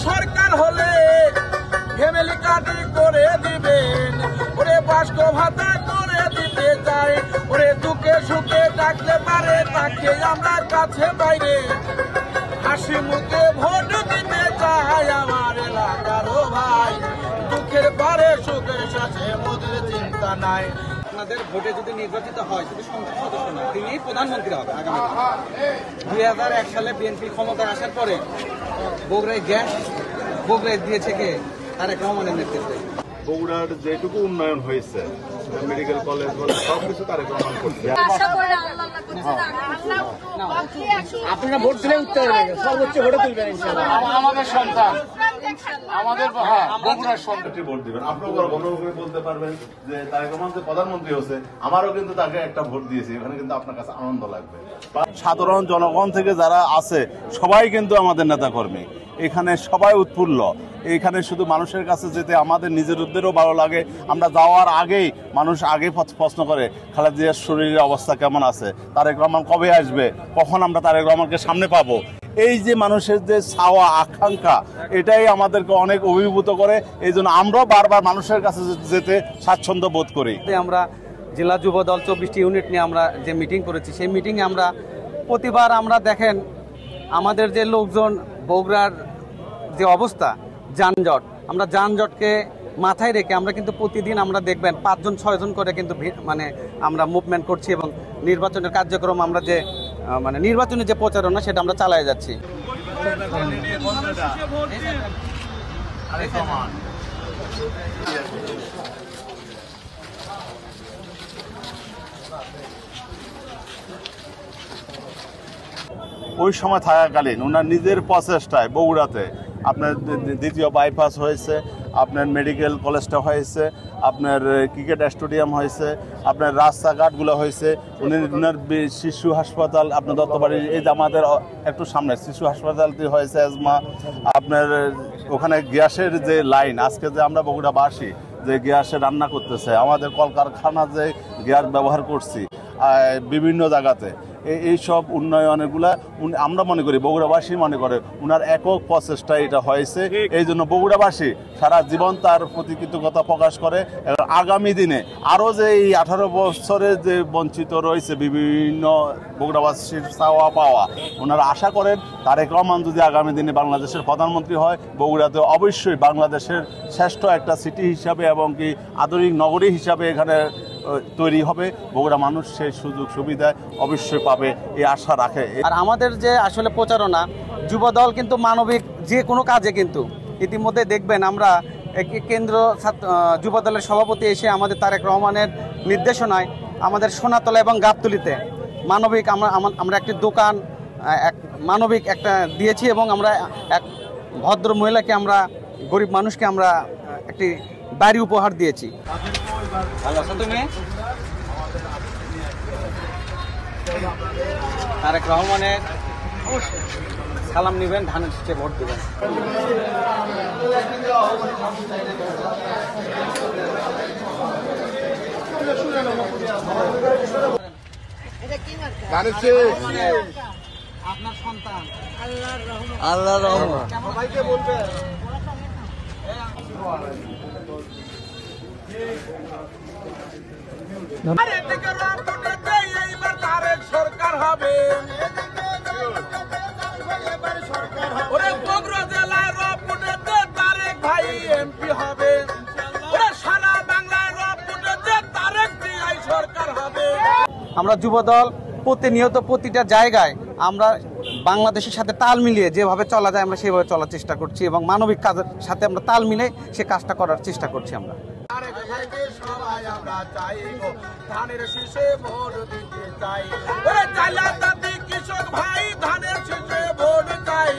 সরকার হলে family card করে দিবেন, ওরে বাস্ক ভাতা করে দিতে চাই, ওরে দুঃখে সুখে ডাকলে পারে তাকে আমরা কাছে বাইরে হাসি মুখে ভোট দিতে চাই আমার এলাকারও ভাই, দুঃখের পারে সুখের সাথে মোদের চিন্তা নাই। আপনাদের ভোটে যদি নির্বাচিত হয় শুধু সংসদ সদস্য না, তিনি প্রধানমন্ত্রী হবে আগামী 2001 সালে বিএনপি ক্ষমতায় আসার পরে বগুড়ায় গ্যাস বগুড়ায় দিয়েছে কে? তারেক রহমানের নেতৃত্বে। বগুড়ার যেটুকু উন্নয়ন হয়েছে মেডিকেল কলেজ বলে সবকিছু তারেক রহমান করছে। আপনারা ভোট দিলে উত্তর সর্বোচ্চ ভোটে তুলবেন ইনশাআল্লাহ। আমাদের সন্তান, আমাদের বগুড়ার সন্তান ভোট দিবেন। আপনারা গণভোটে বলতে পারবেন যে তারেক রহমান যে প্রধানমন্ত্রী হচ্ছে, আমারও কিন্তু তাকে একটা ভোট দিয়েছি, এখানে কিন্তু আপনার কাছে আনন্দ লাগবে। সাধারণ জনগণ থেকে যারা আছে সবাই কিন্তু আমাদের নেতা কর্মী, এখানে সবাই উৎফুল্ল। এখানে শুধু মানুষের কাছে যেতে আমাদের নিজেদেরও ভালো লাগে। আমরা যাওয়ার আগেই মানুষ আগে প্রশ্ন করে খালেদা জিয়ার শরীরের অবস্থা কেমন আছে, তারেক রহমান কবে আসবে, কখন আমরা তারেক রহমানকে সামনে পাবো। এই যে মানুষের যে চাওয়া আকাঙ্ক্ষা, এটাই আমাদেরকে অনেক অভিভূত করে। এই জন্য আমরাও বারবার মানুষের কাছে যেতে স্বাচ্ছন্দ্য বোধ করি। আমরা জেলা যুব দল 24টি ইউনিট নিয়ে আমরা যে মিটিং করেছি, সেই মিটিংয়ে আমরা প্রতিবার আমরা দেখেন আমাদের যে লোকজন বগুড়ার যে অবস্থা যানজট, আমরা যানজটকে মাথায় রেখে আমরা কিন্তু প্রতিদিন আমরা দেখবেন 5-6 জন করে কিন্তু মানে আমরা মুভমেন্ট করছি এবং নির্বাচনের কার্যক্রম আমরা যে মানে নির্বাচনের যে প্রচারণা সেটা আমরা চালিয়ে যাচ্ছি। ওই সময় থাকাকালীন ওনার নিজের প্রচেষ্টায় বগুড়াতে আপনার দ্বিতীয় বাইপাস হয়েছে, আপনার মেডিকেল কলেজটা হয়েছে, আপনার ক্রিকেট স্টেডিয়াম হয়েছে, আপনার রাস্তাঘাটগুলো হয়েছে, উনার শিশু হাসপাতাল আপনার দত্তবাড়ির এই যে আমাদের একটু সামনে শিশু হাসপাতালটি হয়েছে এজমা, আপনার ওখানে গ্যাসের যে লাইন, আজকে যে আমরা বগুড়াবাসী যে গ্যাসে রান্না করতেছে, আমাদের কলকারখানা যে গ্যাস ব্যবহার করছি বিভিন্ন জায়গাতে, এইসব উন্নয়নগুলা আমরা মনে করি বগুড়াবাসী মনে করে উনার একক প্রচেষ্টা এটা হয়েছে। এই জন্য বগুড়াবাসী সারা জীবন তার প্রতি কৃতজ্ঞতা প্রকাশ করে। আগামী দিনে আরও যে এই 18 বছরে যে বঞ্চিত রয়েছে বিভিন্ন বগুড়াবাসীর চাওয়া পাওয়া, ওনারা আশা করেন তারেক রহমান যদি আগামী দিনে বাংলাদেশের প্রধানমন্ত্রী হয়, বগুড়াতে অবশ্যই বাংলাদেশের শ্রেষ্ঠ একটা সিটি হিসাবে এবং কি আধুনিক নগরী হিসাবে এখানে তৈরি হবে। বগুড়া মানুষ সেই সুযোগ সুবিধা অবশ্যই পাবে এই আশা রাখে। আর আমাদের যে আসলে প্রচারণা, যুবদল কিন্তু মানবিক যে কোনো কাজে কিন্তু ইতিমধ্যে দেখবেন আমরা কেন্দ্র যুবদলের সভাপতি এসে আমাদের তারেক রহমানের নির্দেশনায় আমাদের সোনাতলা এবং গাবতলীতে মানবিক আমরা একটি দোকান মানবিক একটা দিয়েছি এবং আমরা এক ভদ্র মহিলাকে আমরা গরিব মানুষকে আমরা একটি বাড়ি উপহার দিয়েছি। ভালো আছো তুমি? তারেক রহমানের সালাম নিবেন, ধানের শীষে ভোট দেবেন। আপনার সন্তান আল্লাহর রহমত সবাইকে বলবেন। সরকার হবে ওরে বগুড়া জেলায় রপুটেতে তারেক ভাই এমপি হবে, ওরে সারা বাংলায় রপুটেতে তারেক জিয়াই সরকার হবে। আমরা যুবদল প্রতিনিয়ত প্রতিটা জায়গায় আমরা বাংলাদেশের সাথে তাল মিলিয়ে যেভাবে চলা যায় আমরা সেভাবে চলার চেষ্টা করছি এবং মানবিক কাজের সাথে আমরা তাল মিলে সে কাজটা করার চেষ্টা করছি। আমরা সবাই আমরা চাইব ধানের শীষে ভোট দিতে চাই, ওরে চাইলা দাদি কৃষক ভাই ধানের শীষে ভোট চাই।